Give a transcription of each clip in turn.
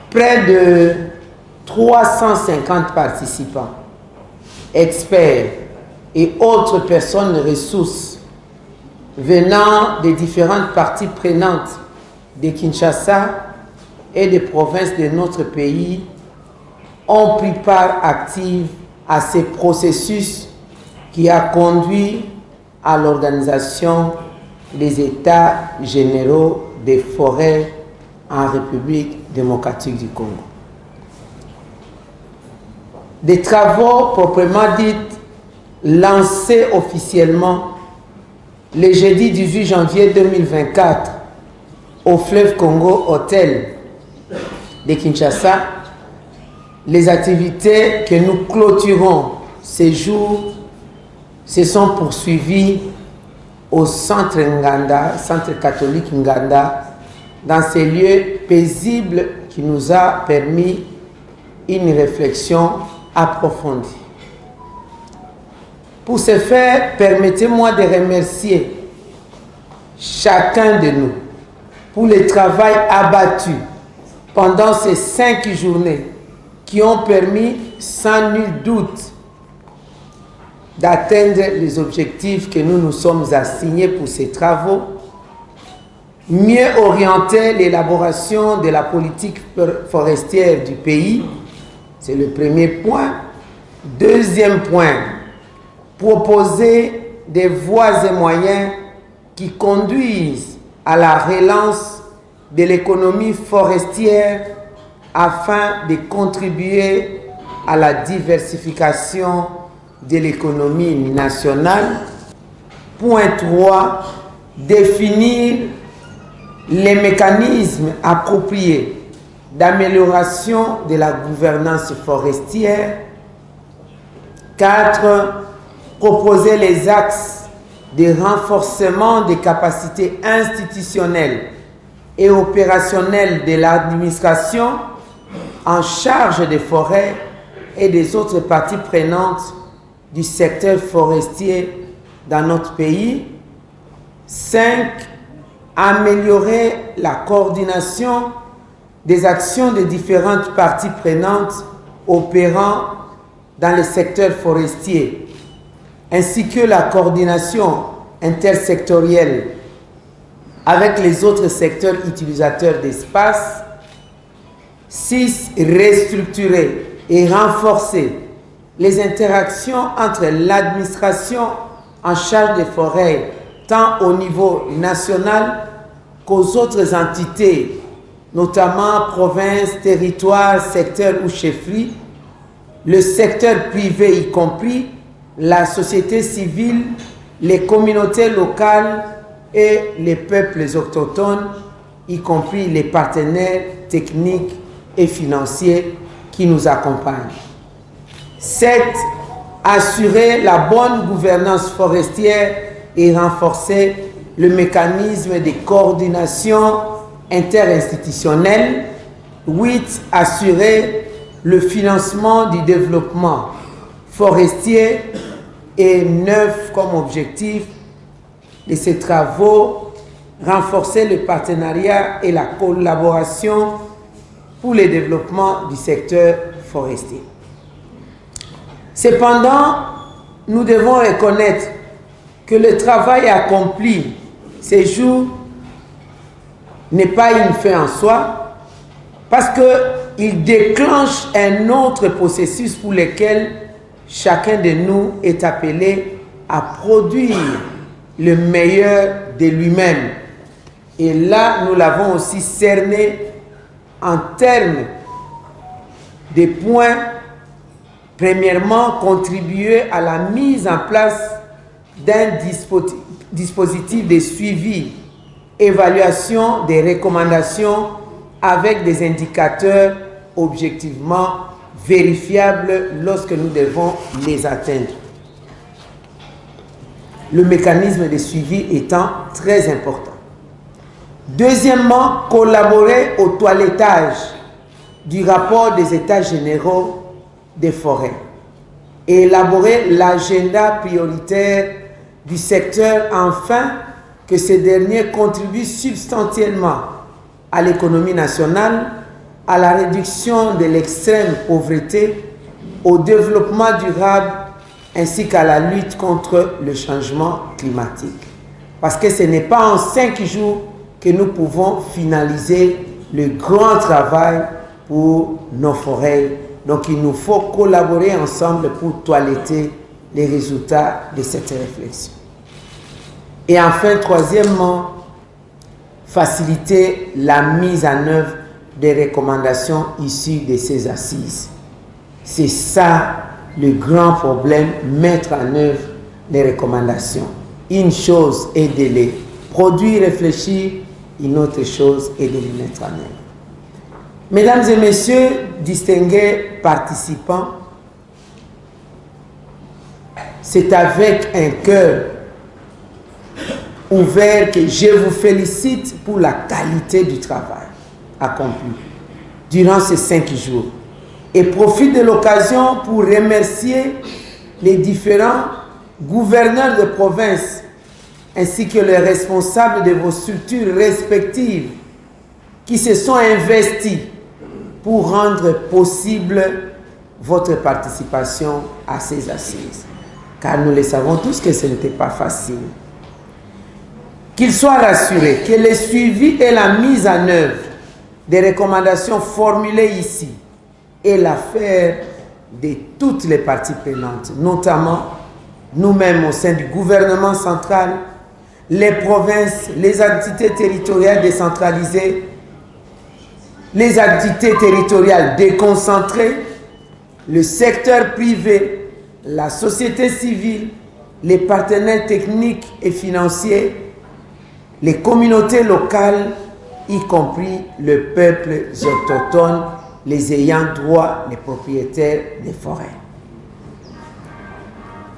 près de 350 participants, experts et autres personnes ressources venant des différentes parties prenantes de Kinshasa et des provinces de notre pays ont pris part active à ce processus qui a conduit à l'organisation des États généraux des forêts en République démocratique du Congo. Des travaux proprement dits lancés officiellement le jeudi 18 janvier 2024 au fleuve Congo Hôtel de Kinshasa. Les activités que nous clôturons ces jours se sont poursuivies au centre Nganda, centre catholique Nganda, dans ces lieux paisibles qui nous a permis une réflexion approfondie. Pour ce faire, permettez-moi de remercier chacun de nous pour le travail abattu pendant ces 5 journées qui ont permis sans nul doute d'atteindre les objectifs que nous nous sommes assignés pour ces travaux, mieux orienter l'élaboration de la politique forestière du pays, c'est le premier point. Deuxième point, proposer des voies et moyens qui conduisent à la relance de l'économie forestière afin de contribuer à la diversification de l'économie nationale. Point 3, définir les mécanismes appropriés d'amélioration de la gouvernance forestière. 4, proposer les axes de renforcement des capacités institutionnelles et opérationnelles de l'administration en charge des forêts et des autres parties prenantes du secteur forestier dans notre pays. 5, améliorer la coordination des actions des différentes parties prenantes opérant dans le secteur forestier, ainsi que la coordination intersectorielle avec les autres secteurs utilisateurs d'espace. 6, restructurer et renforcer les interactions entre l'administration en charge des forêts, tant au niveau national qu'aux autres entités, notamment provinces, territoires, secteurs ou chefferies, le secteur privé y compris, la société civile, les communautés locales et les peuples autochtones, y compris les partenaires techniques et financiers qui nous accompagnent. 7, assurer la bonne gouvernance forestière et renforcer le mécanisme de coordination interinstitutionnelle. 8, assurer le financement du développement forestier. Et 9, comme objectif de ces travaux, renforcer le partenariat et la collaboration pour le développement du secteur forestier. Cependant, nous devons reconnaître que le travail accompli ces jours n'est pas une fin en soi, parce qu'il déclenche un autre processus pour lequel chacun de nous est appelé à produire le meilleur de lui-même. Et là, nous l'avons aussi cerné en termes de points. Premièrement, contribuer à la mise en place d'un dispositif de suivi, évaluation des recommandations avec des indicateurs objectivement vérifiables lorsque nous devons les atteindre. Le mécanisme de suivi étant très important. Deuxièmement, collaborer au toilettage du rapport des États généraux des forêts et élaborer l'agenda prioritaire du secteur afin que ces derniers contribuent substantiellement à l'économie nationale à la réduction de l'extrême pauvreté, au développement durable ainsi qu'à la lutte contre le changement climatique. Parce que ce n'est pas en 5 jours que nous pouvons finaliser le grand travail pour nos forêts. Donc il nous faut collaborer ensemble pour toiletter les résultats de cette réflexion. Et enfin, troisièmement, faciliter la mise en œuvre des recommandations issues de ces assises. C'est ça le grand problème, mettre en œuvre les recommandations. Une chose est de les produire, réfléchir, une autre chose est de les mettre en œuvre. Mesdames et messieurs, distingués participants, c'est avec un cœur ouvert que je vous félicite pour la qualité du travail accompli durant ces 5 jours et profite de l'occasion pour remercier les différents gouverneurs de province ainsi que les responsables de vos structures respectives qui se sont investis pour rendre possible votre participation à ces assises. Car nous le savons tous que ce n'était pas facile. Qu'ils soient rassurés que le suivi et la mise en œuvre des recommandations formulées ici est l'affaire de toutes les parties prenantes, notamment nous-mêmes au sein du gouvernement central, les provinces, les entités territoriales décentralisées, les entités territoriales déconcentrées, le secteur privé, la société civile, les partenaires techniques et financiers, les communautés locales, y compris le peuple autochtone, les ayants droit, les propriétaires des forêts.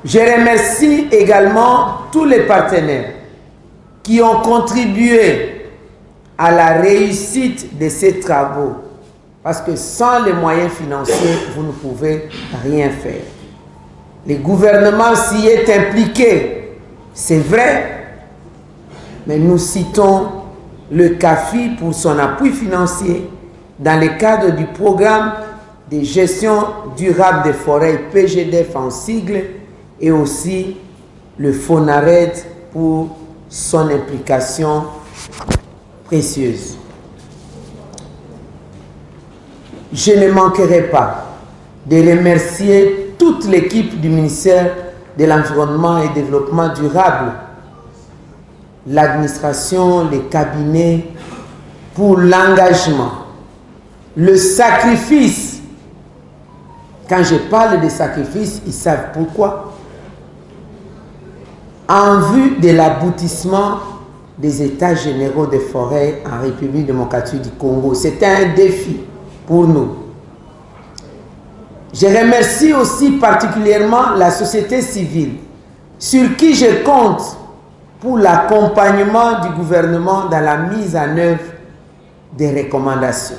Je remercie également tous les partenaires qui ont contribué à la réussite de ces travaux, parce que sans les moyens financiers, vous ne pouvez rien faire. Le gouvernement s'y est impliqué, c'est vrai, mais nous citons le CAFI pour son appui financier dans le cadre du programme de gestion durable des forêts, PGDF en sigle, et aussi le FONARED pour son implication précieuse. Je ne manquerai pas de remercier toute l'équipe du ministère de l'Environnement et du Développement durable, l'administration, les cabinets, pour l'engagement, le sacrifice. Quand je parle de sacrifice, ils savent pourquoi. En vue de l'aboutissement des États généraux des forêts en République démocratique du Congo. C'était un défi pour nous. Je remercie aussi particulièrement la société civile, sur qui je compte pour l'accompagnement du gouvernement dans la mise en œuvre des recommandations.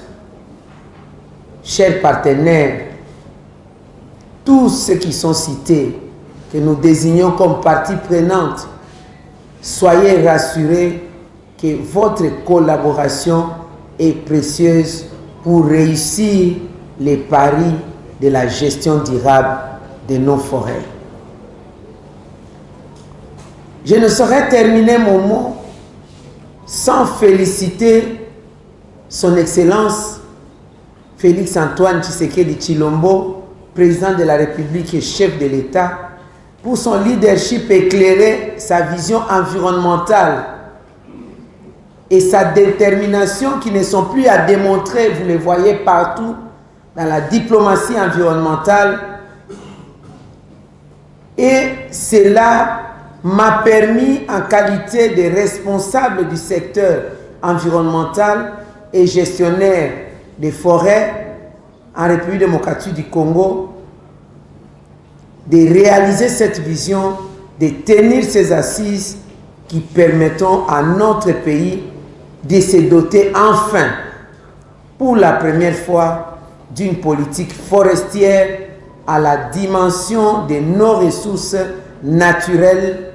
Chers partenaires, tous ceux qui sont cités, que nous désignons comme partie prenante, soyez rassurés que votre collaboration est précieuse pour réussir les paris de la gestion durable de nos forêts. Je ne saurais terminer mon mot sans féliciter son Excellence Félix Antoine Tshisekedi Tshilombo, président de la République et chef de l'État, pour son leadership éclairé, sa vision environnementale et sa détermination qui ne sont plus à démontrer, vous les voyez partout dans la diplomatie environnementale. Et cela m'a permis, en qualité de responsable du secteur environnemental et gestionnaire des forêts en République démocratique du Congo, de réaliser cette vision, de tenir ces assises qui permettront à notre pays de se doter enfin, pour la première fois, d'une politique forestière à la dimension de nos ressources naturelles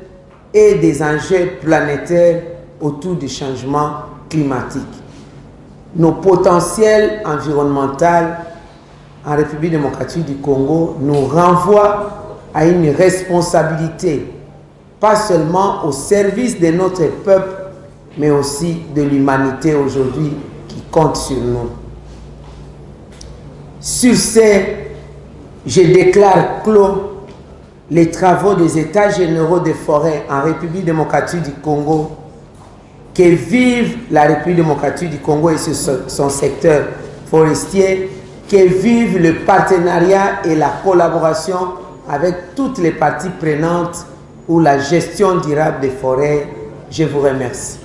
et des enjeux planétaires autour du changement climatique. nos potentiels environnementaux en République démocratique du Congo nous renvoient à une responsabilité, pas seulement au service de notre peuple, mais aussi de l'humanité aujourd'hui qui compte sur nous. Sur ce, je déclare clos les travaux des États généraux des forêts en République démocratique du Congo. Que vive la République démocratique du Congo et son secteur forestier, que vive le partenariat et la collaboration avec toutes les parties prenantes pour la gestion durable des forêts. Je vous remercie.